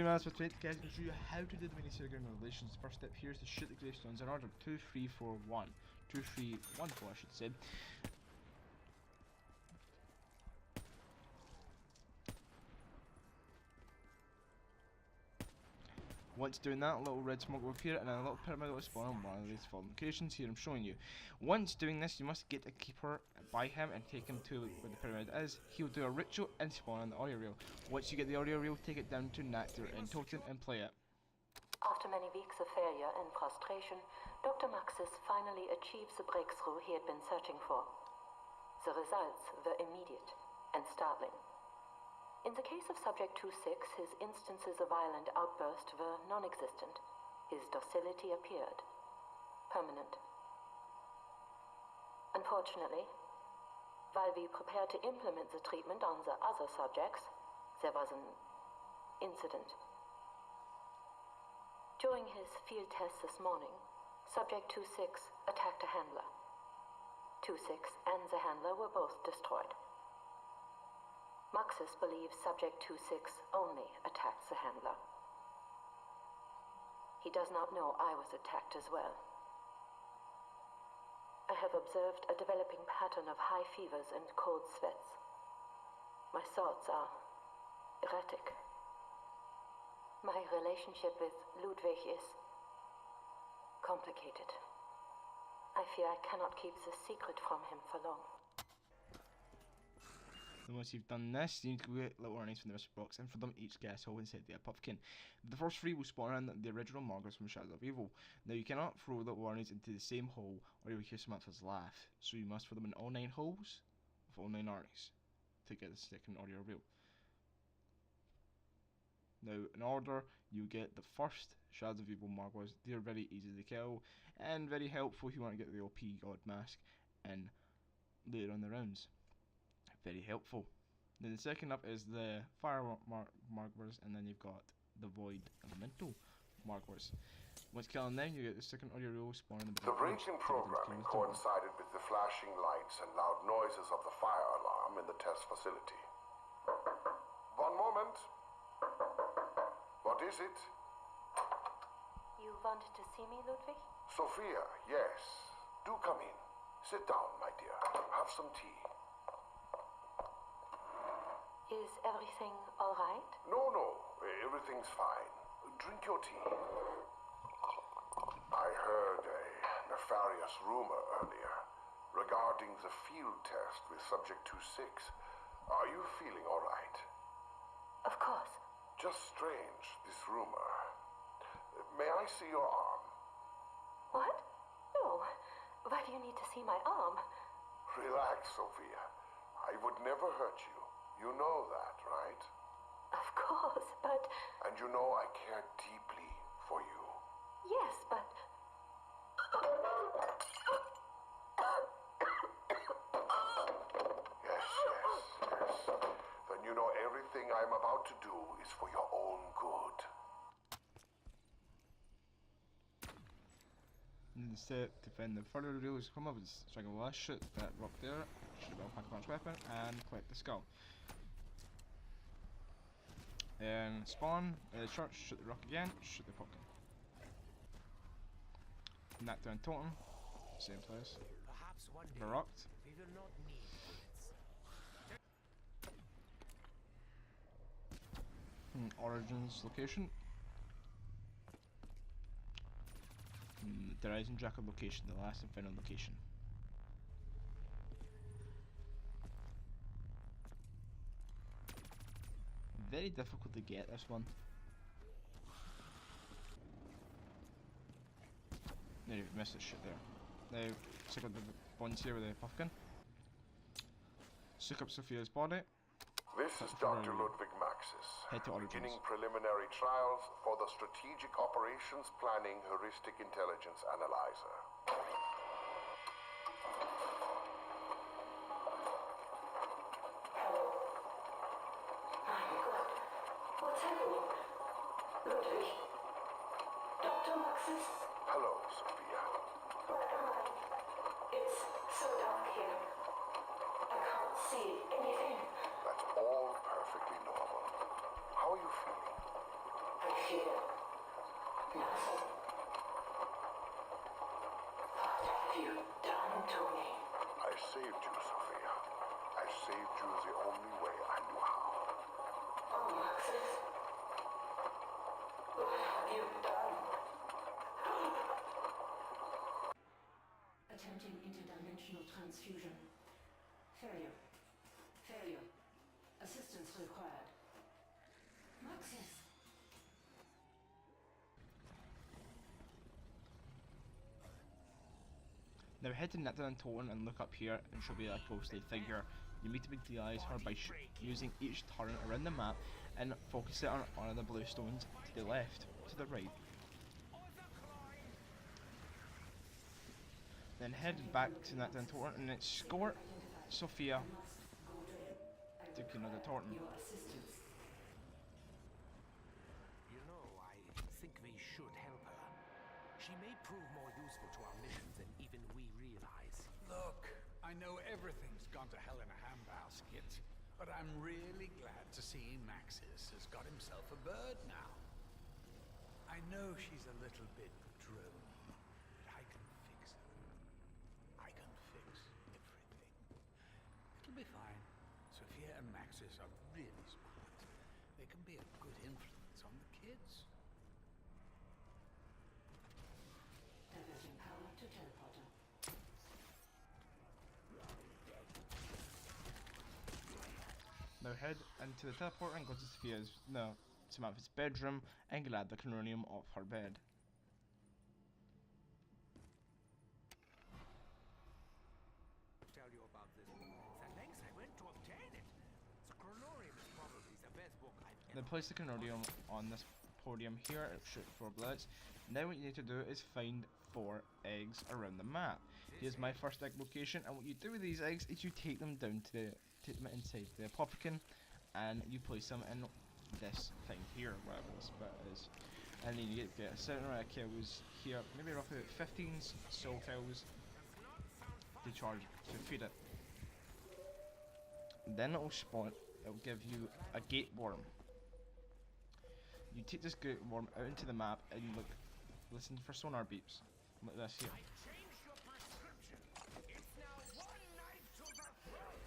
minutes for 20 guys, I'm going to show you how to do the mini Sega Revelations. The first step here is to shoot the gravestones in order 2, 3, 4, 1. 2, 3, 1, 4 I should say. Once doing that, a little red smoke will appear and then a little pyramid will spawn on one of these following locations. Here I'm showing you. Once doing this, you must get a keeper by him and take him to where the pyramid is. He will do a ritual and spawn on the audio reel. Once you get the audio reel, take it down to Nectar in Toten and play it. After many weeks of failure and frustration, Dr. Maxis finally achieves the breakthrough he had been searching for. The results were immediate and startling. In the case of Subject 2-6, his instances of violent outburst were non-existent. His docility appeared. Permanent. Unfortunately, while we prepared to implement the treatment on the other subjects, there was an incident. During his field test this morning, Subject 2-6 attacked a handler. 2-6 and the handler were both destroyed. Maxis believes Subject 2-6 only attacked the handler. He does not know I was attacked as well. I have observed a developing pattern of high fevers and cold sweats. My thoughts are erratic. My relationship with Ludwig is complicated. I fear I cannot keep this secret from him for long. And once you've done this, you need to go get little warnings from the mystery box, and for them each guess who inside the pumpkin. The first 3 will spawn in the original markers from Shadows of Evil. Now you cannot throw little warnings into the same hole or you will hear Samantha's laugh, so you must throw them in all 9 holes with all 9 warnings to get the second audio reel. Now in order, you get the first Shadows of Evil markers. They're very easy to kill and very helpful if you want to get the OP God Mask in later on the rounds. Very helpful. Then the second up is the fire markers, and then you've got the void elemental markers. Once killing them, you get the second audio reel spawning. The breach-in programming coincided with the flashing lights and loud noises of the fire alarm in the test facility. One moment. What is it? You wanted to see me, Ludwig? Sophia, yes. Do come in. Sit down, my dear. Have some tea. Is everything all right? No, everything's fine. Drink your tea. I heard a nefarious rumor earlier regarding the field test with Subject 2-6. Are you feeling all right? Of course. Just strange, this rumor. May I see your arm? What? No. Why do you need to see my arm? Relax, Sophia. I would never hurt you. You know that, right? Of course, but... And you know I care deeply for you. Yes, but... Yes. Then you know everything I'm about to do is for your own good. And the step to find the further reels come up is Striking the last shoot that rock there, shoot the pack punch weapon, and collect the skull. And spawn the church, shoot the rock again, shoot the pumpkin. Nectar and Totem, same place. Perhaps one day Barocked. we will not need bullets. Origins location. The Rising Jacket location, the last and final location. Very difficult to get this one. No, you've missed this shit there. Now, check out the ones here with the pumpkin. Soak up Sophia's body. This is Dr. Ludwig Maxis, Head to Origins. beginning preliminary trials for the Strategic Operations Planning Heuristic Intelligence Analyzer. What's happening? Ludwig? Dr. Maxis? Hello, Sophia. Where am I? It's so dark here. I can't see anything. That's all perfectly normal. How are you feeling? I I saved you the only way I knew how. Oh, Maxis. What have you done? Attempting interdimensional transfusion. Failure. Failure. Assistance required. Maxis! Now head to Natalie and Toten and look up here and she'll be a ghostly figure. You need to visualize her by using each turn around the map and focus it on one of the blue stones to the left, to the right. Then head back to Natalie and Toten and escort Sophia to Kunada Torton. Your assistance. You know, I think we should help her. She may prove more useful to our missions than even we realize. Look, I know everything's gone to hell in a handbasket, but I'm really glad to see Maxis has got himself a bird now. I know she's a little bit drony, but I can fix her. I can fix everything. It'll be fine. Sophia and Maxis are really smart. They can be a good influence on the kids. Diverting power to teleporter. Now head into the teleporter and go to Sophia's, no, Samantha's bedroom and grab the canonium off her bed. Tell you about this. The lengths I went to obtain it. The Chronorium is probably the best book I've Then ever place the canonium on this podium here, it'll shoot 4 bullets. Now what you need to do is find 4 eggs around the map. Here's my first egg location, and what you do with these eggs is you take them down to take them inside the Apothicon, and you place them in this thing here, whatever this bit is. And then you get a certain amount of kills here, maybe roughly 15 soul kills to charge to feed it. Then it'll spawn, it'll give you a gate worm. You take this gate worm out into the map and you look, listen for sonar beeps, like this here. changed your prescription. It's now one knife to the throat.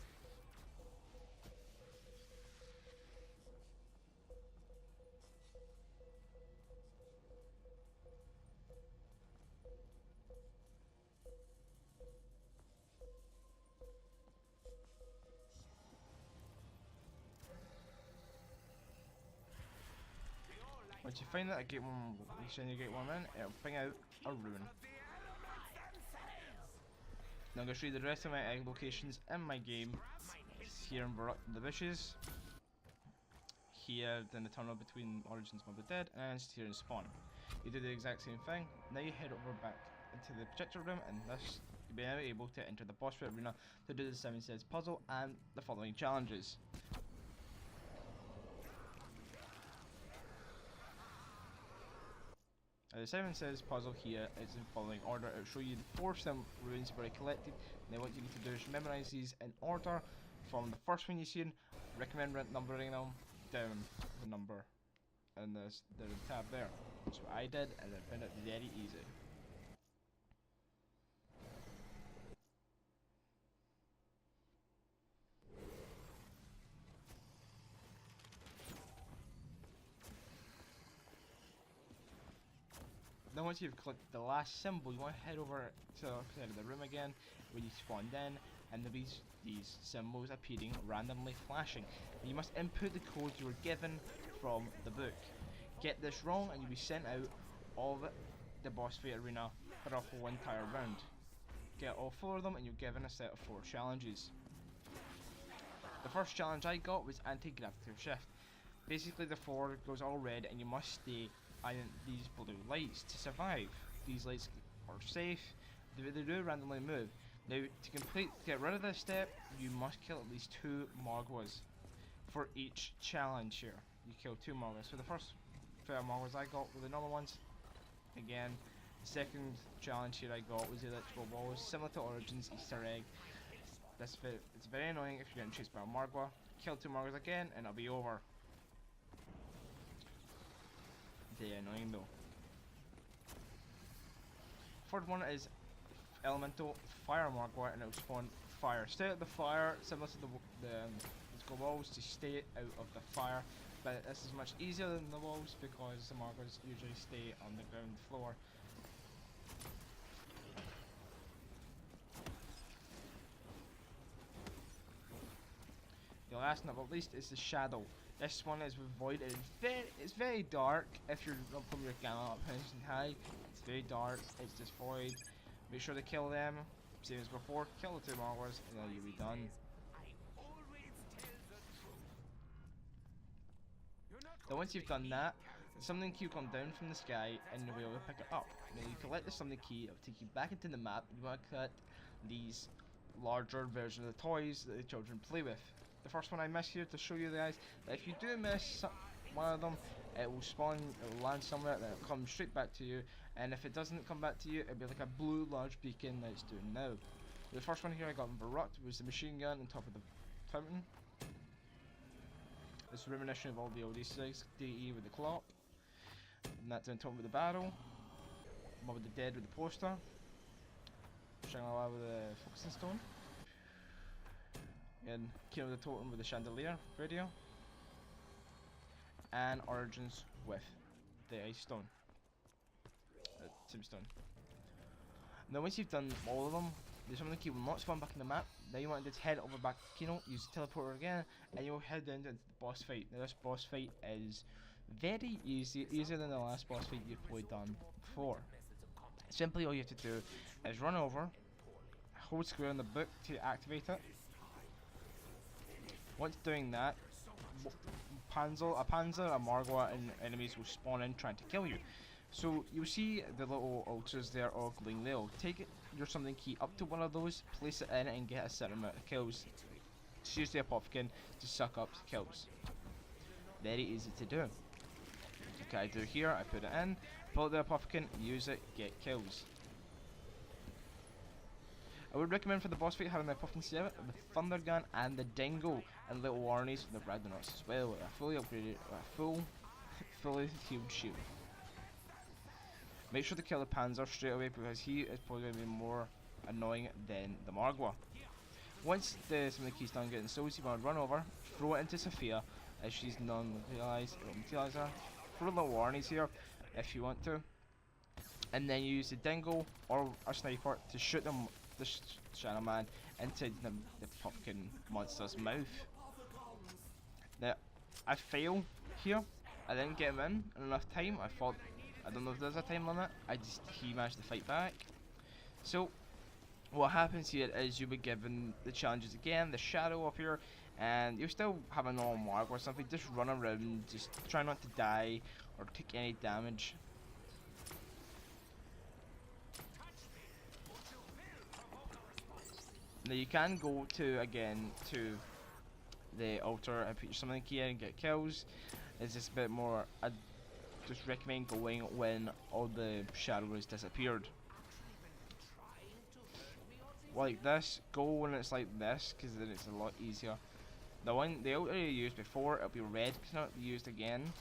Once you find that a gate worm, you send your gate worm in, it'll bring out a rune. Now I'm going to show you the rest of my egg locations in my game. Here in Baruch the Bushes, here in the tunnel between Origins and Mob of the Dead, and here in Spawn. You do the exact same thing. Now you head over back into the projector room, and thus you'll be now able to enter the boss fight arena to do the 7 Says puzzle and the following challenges. The 7 Says puzzle here is in following order. It'll show you the 4 sim runes already collected. Now what you need to do is memorize these in order from the first one you see, recommend numbering them down the number in the tab there. That's what I did, and I found it very easy. Then once you've clicked the last symbol, you want to head over to the side of the room again, where you spawned in, and there'll be these symbols appearing, randomly flashing. And you must input the code you were given from the book. Get this wrong and you'll be sent out of the boss fight arena for a whole entire round. Get all 4 of them and you're given a set of 4 challenges. The first challenge I got was anti-gravitational shift. Basically the 4 goes all red and you must stay on these blue lights to survive. These lights are safe, they do randomly move. Now to get rid of this step, you must kill at least 2 Margwas for each challenge here. You kill 2 Margwas. So the first pair of Margwas I got were the normal ones. Again, the second challenge here I got was the electrical walls, similar to Origins Easter egg. It's very annoying if you're getting chased by a Margwa. Kill 2 Margwas again and it'll be over. Very annoying though. Third one is Elemental Fire Margwa, and it will spawn fire. Stay out of the fire, similar to the walls, to stay out of the fire. But this is much easier than the walls because the markers usually stay on the ground floor. The last but not least is the shadow. This one is with void. It's very dark if you're not putting your gun up nice and high. It's very dark. It's just void. Make sure to kill them. Same as before. Kill the 2 markers and then you'll be done. Now once you've done that, the summoning key will come down from the sky and you'll be able to pick it up. Now you collect the summoning key, it will take you back into the map. You want to collect these larger versions of the toys that the children play with. The first one I missed here to show you guys, that if you do miss one of them, it will spawn, it will land somewhere, then it will come straight back to you, and if it doesn't come back to you, it'll be like a blue large beacon that it's doing now. The first one here I got in Baruch was the machine gun on top of the fountain. It's a reminiscent of all the old Easter eggs, DE with the clock, and that's on top of the barrel, Mob of the Dead with the poster, Shangri-La with the focusing stone, and King of the Totem with the chandelier radio, and Origins with the ice stone, tombstone. Now once you've done all of them, the summoning key will not spawn back in the map. Now you want to just head over back to Kino, use the teleporter again, and you'll head down into the boss fight. Now this boss fight is very easy, easier than the last boss fight you've probably done before. Simply all you have to do is run over, hold square on the book to activate it. Once doing that, a Panzer, a Margwa, and enemies will spawn in trying to kill you. So you'll see the little altars there all glowing there. Take your summoning key up to one of those, place it in it and get a certain amount of kills. Just use the Apothicon to suck up kills. Very easy to do. Okay, I do here, I put it in, pull out the Apothicon, use it, get kills. I would recommend for the boss fight having the Apothicon 7, the Thunder Gun, and the Dingo, and little warnies from the Ragnarok as well, with a fully upgraded, fully healed shield. Make sure to kill the Panzer straight away because he is probably going to be more annoying than the Margwa. Once the summoning key's done getting souls, you want to run over, throw it into Sophia if she's non-materialized, materialize her. Throw little warnies here if you want to, and then use the Dingo or a sniper to shoot them. The Shadow Man into the fucking monster's mouth. Now, I fail here. I didn't get him in enough time. I thought, I don't know if there's a time limit. He managed to fight back. So, what happens here is you'll be given the challenges again, the shadow up here, and you'll still have a normal mark or something. Just run around, just try not to die or take any damage. Now you can go to the altar and put your summoning key in and get kills. It's just a bit more. I just recommend going when all the shadow has disappeared. Like this, go when it's like this, because then it's a lot easier. The altar you used before, it'll be red, cannot be used again.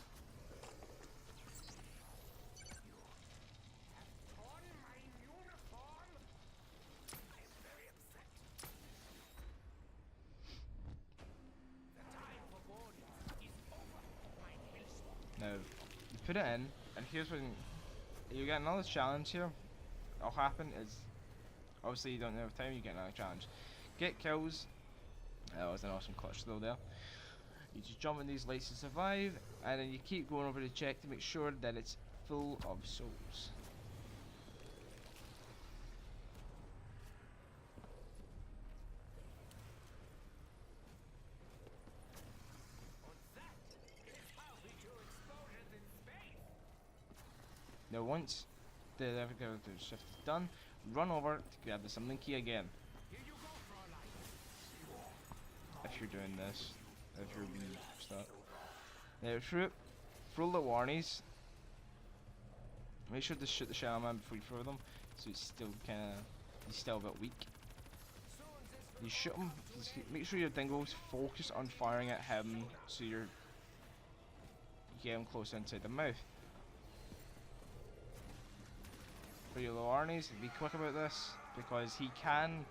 Now, you put it in, and here's when you get another challenge here. What'll happen is, obviously you don't have time, you get another challenge. Get kills. That was an awesome clutch though there. You just jump in these lights to survive, and then you keep going over to check to make sure that it's full of souls. Now once the navigator shift is done, run over to grab the summoning key again. If you're doing this, if you're being stuck. Now throw the warnies. Make sure to shoot the Shadow Man before you throw them, so it's still he's still a bit weak. You shoot him, make sure your Dingo's focus on firing at him, so you get him close inside the mouth. For your Loarnes, be quick about this, because he can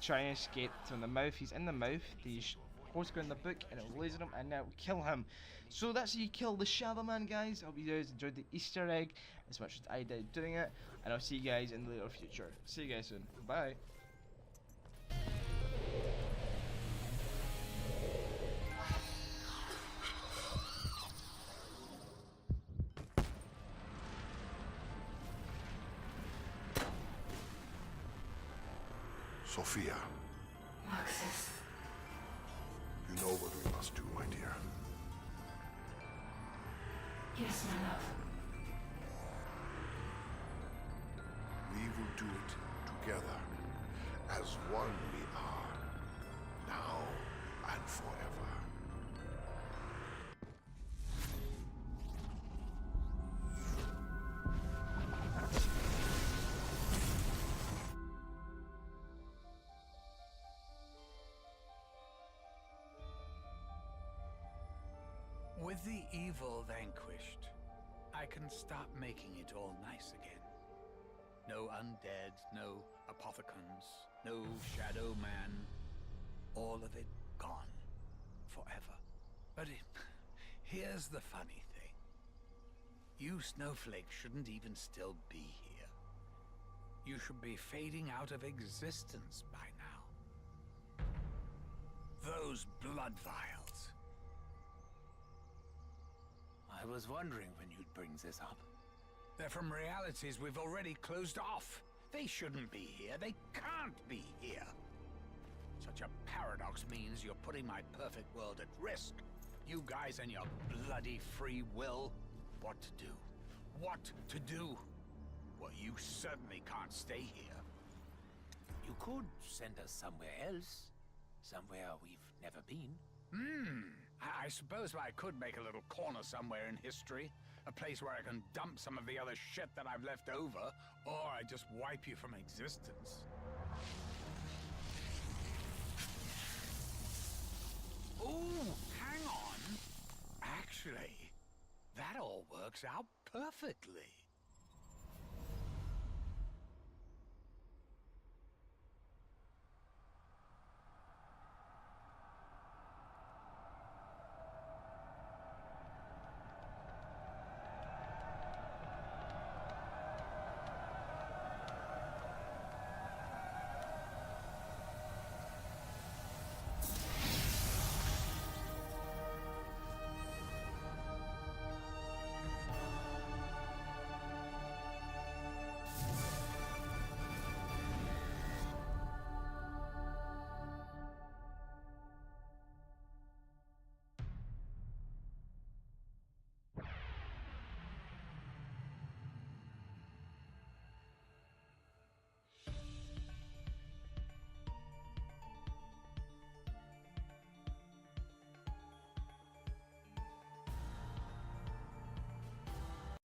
try and escape from the mouth. He's in the mouth. These holes go in the book and it'll laser him and now kill him. So that's how you kill the Shadow Man, guys. I hope you guys enjoyed the Easter egg as much as I did doing it, and I'll see you guys in the later future. See you guys soon. Bye. Sophia, Maxis. you know what we must do, my dear. Yes, my love. We will do it together, as one we are, now and forever. With the evil vanquished, I can start making it all nice again. No undead, no apothecons, no shadow man. All of it gone. Forever. But here's the funny thing. You snowflakes shouldn't even still be here. You should be fading out of existence by now. Those blood vials. I was wondering when you'd bring this up. They're from realities we've already closed off. They shouldn't be here. They can't be here. Such a paradox means you're putting my perfect world at risk. You guys and your bloody free will. What to do? What to do? Well, you certainly can't stay here. You could send us somewhere else. Somewhere we've never been. I suppose I could make a little corner somewhere in history. A place where I can dump some of the other shit that I've left over. Or I just wipe you from existence. Ooh, hang on. Actually, that all works out perfectly.